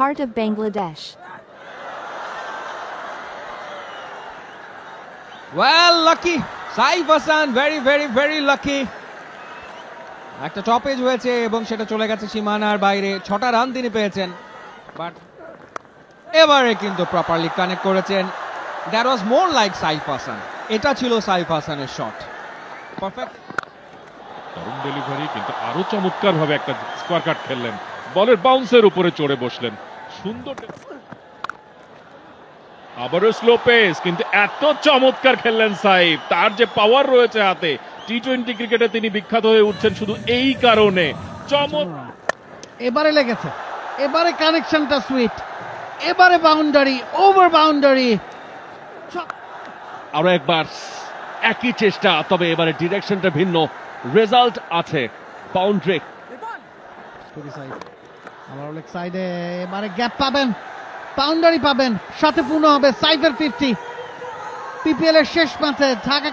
heart of Bangladesh. Well, lucky. Saif Hassan, very lucky. একটা topaz হয়েছে এবং সেটা চলে গেছে সীমানার বাইরে। 6টা রান তিনি পেয়েছেন, বাট এবারে কিন্তু প্রপারলি কানেক্ট করেছেন। That was more like Saif Hasan. এটা ছিল সাইফ হাসানের শট। পারফেক্ট দারুণ ডেলিভারি, কিন্তু আরো চমৎকার ভাবে একটা স্কোয়ার কাট খেললেন, বলের বাউন্সের উপরে চড়ে বসলেন, সুন্দর। আবারও স্লো পেস, কিন্তু এত চমৎকার খেললেন সাইফ। তার যে পাওয়ার রয়েছে হাতে, টি-20 ক্রিকেটে তিনি বিখ্যাত হয়ে উঠছেন শুধু এই কারণে। এবারে লেগেছে, এবারে কানেকশনটা সুইট, এবারে বাউন্ডারি, ওভার বাউন্ডারি। আরো একবার একই চেষ্টা, তবে এবারে ডিরেকশনটা ভিন্ন, রেজাল্ট আছে বাউন্ডারি। আমার লেগ সাইডে এবারে গ্যাপ পাবেন, বাউন্ডারি পাবেন, সাথে পূর্ণ হবে সাইফের 50। পিপিএল এর শেষ ম্যাচে ঢাকা